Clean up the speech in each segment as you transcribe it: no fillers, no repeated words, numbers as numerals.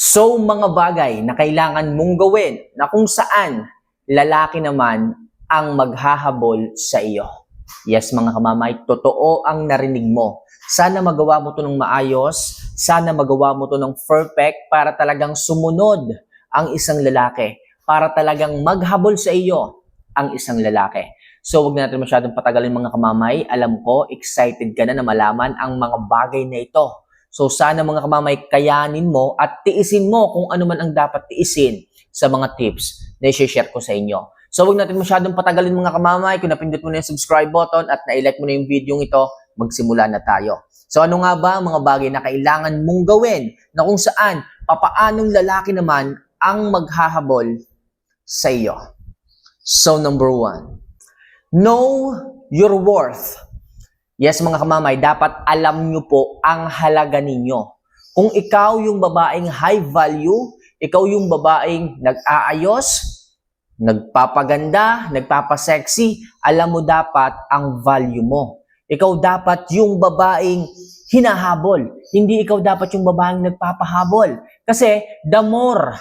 So, mga bagay na kailangan mong gawin na kung saan lalaki naman ang maghahabol sa iyo. Yes, mga kamamay, totoo ang narinig mo. Sana magawa mo to ng maayos, sana magawa mo to ng perfect para talagang sumunod ang isang lalaki, para talagang maghabol sa iyo ang isang lalaki. So, wag natin masyadong patagalin mga kamamay. Alam ko, excited ka na malaman ang mga bagay na ito. So sana mga kamamay, kayanin mo at tiisin mo kung ano man ang dapat tiisin sa mga tips na i-share ko sa inyo. So huwag natin masyadong patagalin mga kamamay. Kung napindot mo na yung subscribe button at na-like mo na yung video ito, magsimula na tayo. So ano nga ba ang mga bagay na kailangan mong gawin na kung saan, papaanong lalaki naman ang maghahabol sa iyo? So number 1, know your worth. Yes, mga kamamay, dapat alam nyo po ang halaga ninyo. Kung ikaw yung babaeng high value, ikaw yung babaeng nag-aayos, nagpapaganda, nagpapasexy, alam mo dapat ang value mo. Ikaw dapat yung babaeng hinahabol. Hindi ikaw dapat yung babaeng nagpapahabol. Kasi the more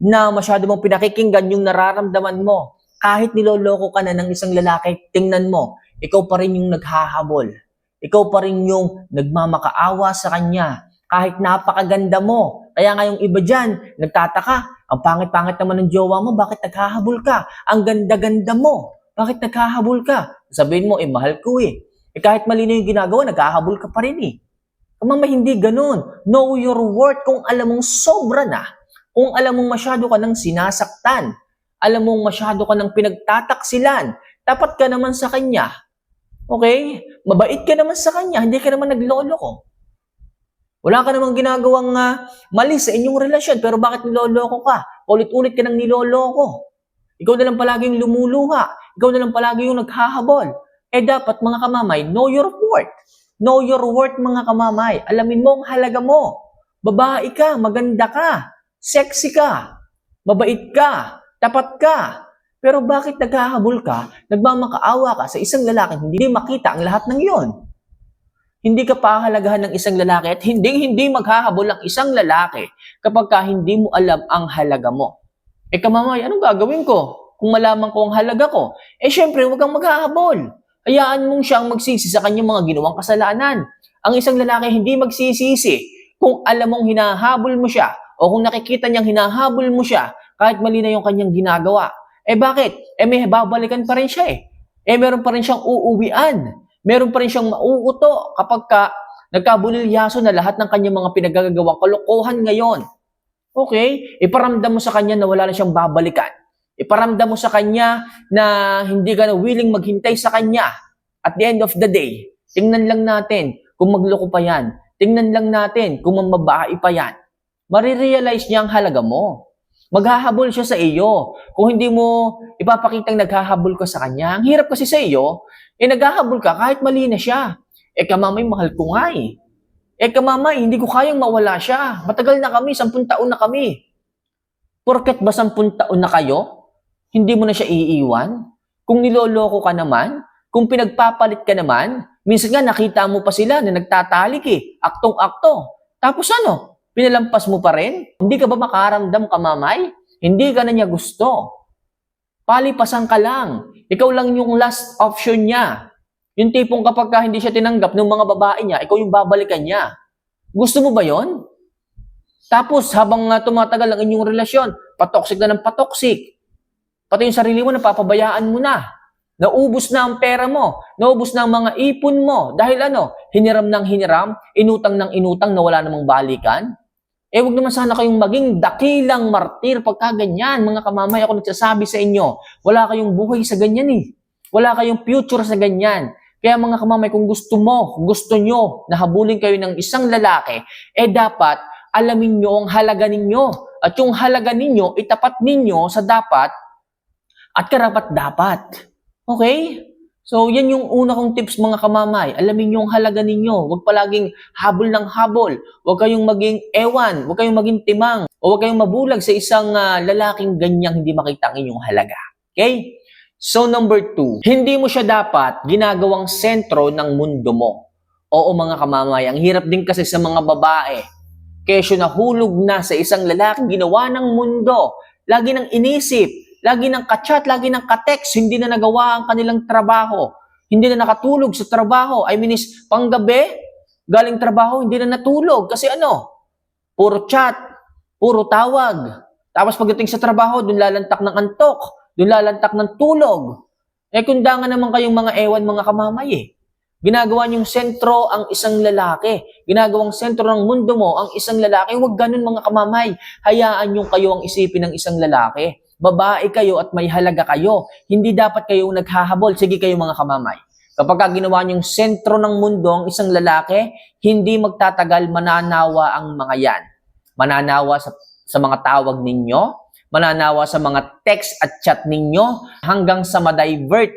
na masyado mong pinakikinggan yung nararamdaman mo, kahit niloloko ka na ng isang lalaki, tingnan mo, ikaw pa rin yung naghahabol. Ikaw pa rin yung nagmamakaawa sa kanya. Kahit napakaganda mo. Kaya nga yung iba dyan, nagtataka. Ang pangit-pangit naman ng jowa mo, bakit naghahabol ka? Ang ganda-ganda mo, bakit naghahabol ka? Sabihin mo, mahal ko eh. Kahit mali na yung ginagawa, naghahabol ka pa rin eh. Kamama, hindi ganun. Know your worth kung alam mong sobra na. Kung alam mong masyado ka ng sinasaktan. Alam mong masyado ka ng pinagtataksilan. Dapat ka naman sa kanya. Okay? Mabait ka naman sa kanya, hindi ka naman nagloloko. Wala ka namang ginagawang mali sa inyong relasyon, pero bakit niloloko ka? Ulit-ulit ka nang niloloko. Ikaw na lang palaging lumuluha. Ikaw na lang palagi yung naghahabol. Dapat mga kamamay, know your worth. Know your worth mga kamamay. Alamin mo ang halaga mo. Babae ka, maganda ka, sexy ka, mabait ka, tapat ka. Pero bakit naghahabol ka, nagmamakaawa ka sa isang lalaki, hindi makita ang lahat ng iyon? Hindi ka pahalagahan ng isang lalaki at hindi maghahabol ang isang lalaki kapag hindi mo alam ang halaga mo. Kamamay, anong gagawin ko kung malaman ko ang halaga ko? Syempre, huwag kang maghahabol. Hayaan mong siyang magsisi sa kanyang mga ginawang kasalanan. Ang isang lalaki hindi magsisisi kung alam mong hinahabol mo siya o kung nakikita niyang hinahabol mo siya kahit mali na yung kanyang ginagawa. Bakit? May babalikan pa rin siya meron pa rin siyang uuwian. Meron pa rin siyang mauuto kapag nagkabulilyaso na lahat ng kanyang mga pinagagawang kalokohan ngayon. Okay? Iparamdam mo sa kanya na wala na siyang babalikan. Iparamdam mo sa kanya na hindi ka na willing maghintay sa kanya. At the end of the day, tingnan lang natin kung magloko pa yan. Tingnan lang natin kung mamabae pa yan. Marirealize niya ang halaga mo. Maghahabol siya sa iyo. Kung hindi mo ipapakitang naghahabol ka sa kanya, ang hirap kasi sa iyo, naghahabol ka kahit mali na siya. Kamamay, mahal ko nga eh. Kamamay, hindi ko kayang mawala siya. Matagal na kami, 10 taon na kami. Porket ba 10 taon na kayo, hindi mo na siya iiwan? Kung niloloko ka naman, kung pinagpapalit ka naman, minsan nga nakita mo pa sila na nagtatalik aktong-akto. Tapos ano? Pinalampas mo pa rin? Hindi ka ba makaramdam, kamamay? Hindi ka na niya gusto. Palipasan ka lang. Ikaw lang yung last option niya. Yung tipong kapag hindi siya tinanggap ng mga babae niya, ikaw yung babalikan niya. Gusto mo ba yon? Tapos habang tumatagal ang inyong relasyon, patoksik na ng patoksik. Pati yung sarili mo, napapabayaan mo na. Naubos na ang pera mo. Naubos na ang mga ipon mo. Dahil hiniram ng hiniram, inutang ng inutang na wala namang balikan. Huwag naman sana kayong maging dakilang martir pagka ganyan. Mga kamamay, ako nagsasabi sa inyo, wala kayong buhay sa ganyan eh. Wala kayong future sa ganyan. Kaya mga kamamay, kung gusto nyo na habulin kayo ng isang lalaki, dapat alamin nyo ang halaga ninyo. At yung halaga ninyo, itapat ninyo sa dapat at karapat-dapat. Okay? So, yan yung una kong tips mga kamamay. Alamin nyo ang halaga ninyo. Huwag palaging habol ng habol. Huwag kayong maging ewan. Huwag kayong maging timang. O huwag kayong mabulag sa isang lalaking ganyang hindi makita ang inyong halaga. Okay? So, number 2. Hindi mo siya dapat ginagawang sentro ng mundo mo. Oo mga kamamay, ang hirap din kasi sa mga babae. Kesyo nahulog na sa isang lalaking ginawa ng mundo. Lagi nang inisip, lagi nang ka-chat, lagi nang ka-text, hindi na nagawa ang kanilang trabaho. Hindi na nakatulog sa trabaho. I mean is, panggabi, galing trabaho, hindi na natulog. Kasi ano? Puro chat, puro tawag. Tapos pagdating sa trabaho, dun lalantak ng antok, dun lalantak ng tulog. Kunda nga naman kayong mga ewan, mga kamamay eh. Ginagawa niyong sentro ang isang lalaki. Ginagawang sentro ng mundo mo ang isang lalaki. Huwag ganun mga kamamay. Hayaan niyo kayo ang isipin ng isang lalaki. Babae kayo at may halaga kayo. Hindi dapat kayo naghahabol. Sige kayo mga kamamay. Kapag ginawa niyong sentro ng mundo ang isang lalaki, hindi magtatagal mananawa ang mga yan. Mananawa sa mga tawag ninyo, mananawa sa mga text at chat ninyo, hanggang sa ma-divert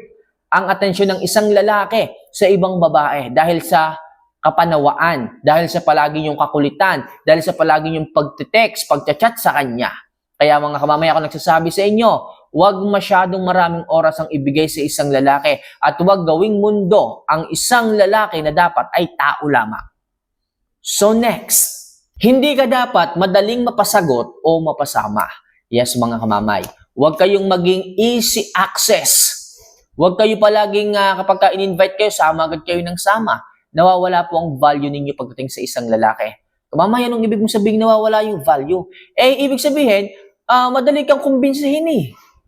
ang atensyon ng isang lalaki sa ibang babae dahil sa kapanawaan, dahil sa palagi yung kakulitan, dahil sa palagi yung pagte-text, pagchat sa kanya. Kaya mga kamamaya, ako nagsasabi sa inyo, huwag masyadong maraming oras ang ibigay sa isang lalaki at huwag gawing mundo ang isang lalaki na dapat ay tao lamang. So next, hindi ka dapat madaling mapasagot o mapasama. Yes mga kamamay, huwag kayong maging easy access. Huwag kayo palaging kapag in-invite kayo, sama agad kayo ng sama. Nawawala po ang value ninyo pagdating sa isang lalaki. Kamamaya, anong ibig mong sabihin nawawala yung value? Ibig sabihin, madali kang kumbinsihin eh.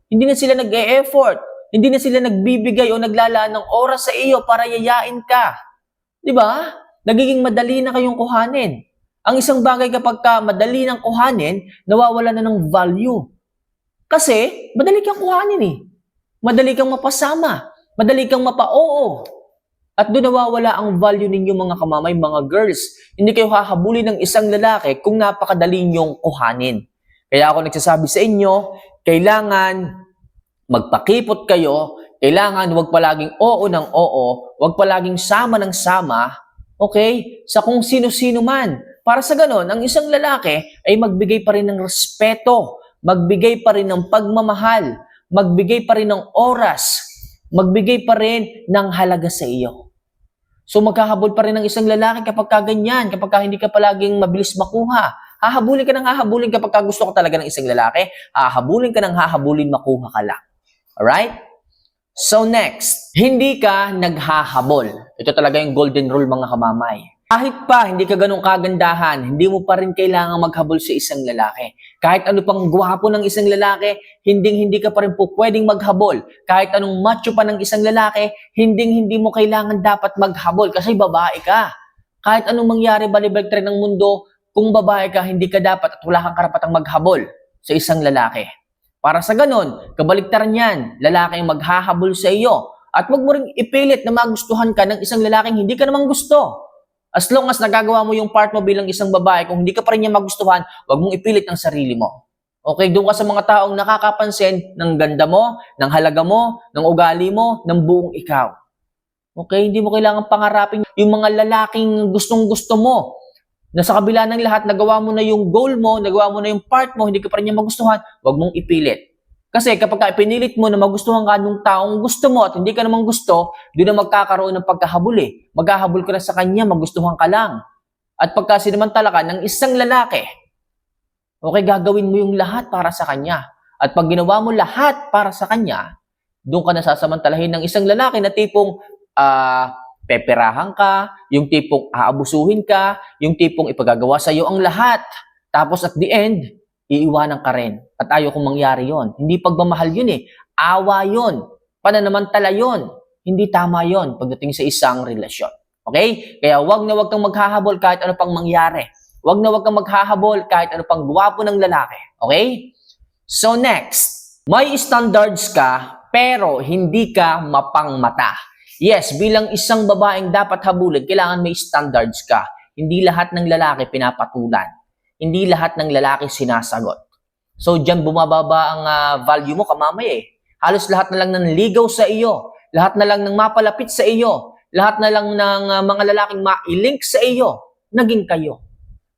Hindi na sila nag-e-effort. Hindi na sila nagbibigay o naglalaan ng oras sa iyo para yayain ka. Di ba? Nagiging madali na kayong kuhanin. Ang isang bagay kapag madali nang kuhanin, nawawala na ng value. Kasi, madali kang kuhanin eh. Madali kang mapasama. Madali kang mapa-oo. At doon nawawala ang value ninyo mga kamamay, mga girls. Hindi kayo hahabulin ng isang lalaki kung napakadali nyong kuhanin. Kaya ako nagsasabi sa inyo, kailangan magpakipot kayo, kailangan huwag palaging oo ng oo, huwag palaging sama ng sama, okay? Sa kung sino-sino man. Para sa ganon, ang isang lalaki ay magbigay pa rin ng respeto, magbigay pa rin ng pagmamahal, magbigay pa rin ng oras, magbigay pa rin ng halaga sa iyo. So magkahabol pa rin ng isang lalaki kapag kaganyan, kapag hindi ka palaging mabilis makuha. Hahabulin ka ng hahabulin kapag gusto ka talaga ng isang lalaki, hahabulin ka ng hahabulin, makuha ka lang. Alright? So next, hindi ka naghahabol. Ito talaga yung golden rule mga kamamay. Kahit pa hindi ka ganun kagandahan, hindi mo pa rin kailangang maghabol sa isang lalaki. Kahit ano pang gwapo ng isang lalaki, hindi ka pa rin po pwedeng maghabol. Kahit anong macho pa ng isang lalaki, hindi mo kailangan dapat maghabol kasi babae ka. Kahit anong mangyari balibalik rin ng mundo, kung babae ka, hindi ka dapat at wala kang karapatang maghabol sa isang lalaki. Para sa ganon, kabaliktaran yan, lalaki ang maghahabol sa iyo. At wag mo rin ipilit na magustuhan ka ng isang lalaking hindi ka namang gusto. As long as nagagawa mo yung part mo bilang isang babae, kung hindi ka pa rin niya magustuhan, wag mong ipilit ang sarili mo. Okay, doon ka sa mga taong nakakapansin ng ganda mo, ng halaga mo, ng ugali mo, ng buong ikaw. Okay, hindi mo kailangan pangarapin yung mga lalaking gustong-gusto mo. Na sa kabila ng lahat, nagawa mo na yung goal mo, nagawa mo na yung part mo, hindi ka pa rin niya magustuhan, wag mong ipilit. Kasi kapag pinilit mo na magustuhan ka ng taong gusto mo at hindi ka namang gusto, doon na magkakaroon ng pagkahabol eh. Maghahabol ka na sa kanya, magustuhan ka lang. At pagka sinamantala ka ng isang lalaki, okay, gagawin mo yung lahat para sa kanya. At pag ginawa mo lahat para sa kanya, doon ka na sasamantalahin ng isang lalaki na tipong peperahan ka, yung tipong aabusuhin ka, yung tipong ipagagawa sa iyo ang lahat. Tapos at the end, iiwanan ka rin. At ayaw kong mangyari yon. Hindi pagmamahal yun eh. Awa yun. Pananamantala yun. Hindi tama yun pagdating sa isang relasyon. Okay? Kaya wag na wag kang maghahabol kahit ano pang mangyari. Wag na wag kang maghahabol kahit ano pang gwapo ng lalaki. Okay? So next, may standards ka pero hindi ka mapangmata. Yes, bilang isang babaeng dapat habulin, kailangan may standards ka. Hindi lahat ng lalaki pinapatulan. Hindi lahat ng lalaki sinasagot. So, dyan bumababa ang value mo, kamamay eh. Halos lahat na lang ng ligaw sa iyo. Lahat na lang ng mapalapit sa iyo. Lahat na lang ng mga lalaking ma-link sa iyo. Naging kayo.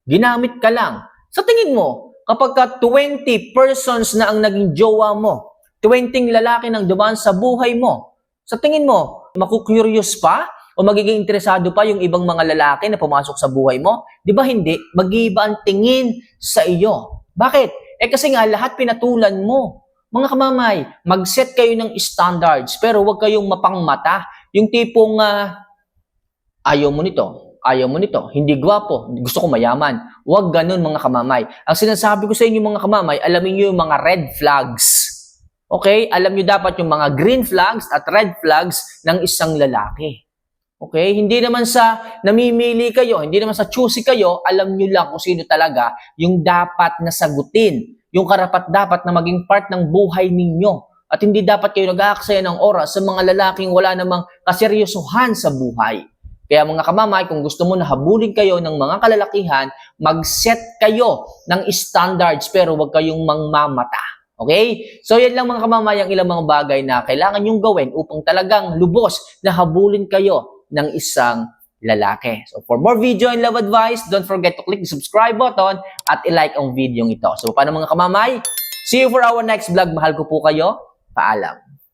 Ginamit ka lang. Sa tingin mo, kapag 20 persons na ang naging jowa mo, 20 lalaki nang dumaan sa buhay mo, sa tingin mo, maku-curious pa? O magiging interesado pa yung ibang mga lalaki na pumasok sa buhay mo? Di ba hindi? Mag-iiba ang tingin sa iyo. Bakit? Kasi nga, lahat pinatulan mo. Mga kamamay, mag-set kayo ng standards, pero huwag kayong mapangmata. Yung tipong, ayaw mo nito, hindi gwapo, gusto ko mayaman. Huwag ganun mga kamamay. Ang sinasabi ko sa inyo mga kamamay, alamin nyo yung mga red flags. Okay? Alam nyo dapat yung mga green flags at red flags ng isang lalaki. Okay? Hindi naman sa namimili kayo, hindi naman sa choosy kayo, alam nyo lang kung sino talaga yung dapat na sagutin, yung karapat-dapat na maging part ng buhay ninyo. At hindi dapat kayo nag-aaksaya ng oras sa mga lalaking wala namang kaseryosohan sa buhay. Kaya mga kamamay, kung gusto mo na habulin kayo ng mga kalalakihan, mag-set kayo ng standards pero huwag kayong mangmamata. Okay? So yan lang mga kamamay ang ilang mga bagay na kailangan nyong gawin upang talagang lubos na habulin kayo ng isang lalaki. So for more video and love advice, don't forget to click the subscribe button at i-like ang video ito. So paano mga kamamay? See you for our next vlog. Mahal ko po kayo. Paalam.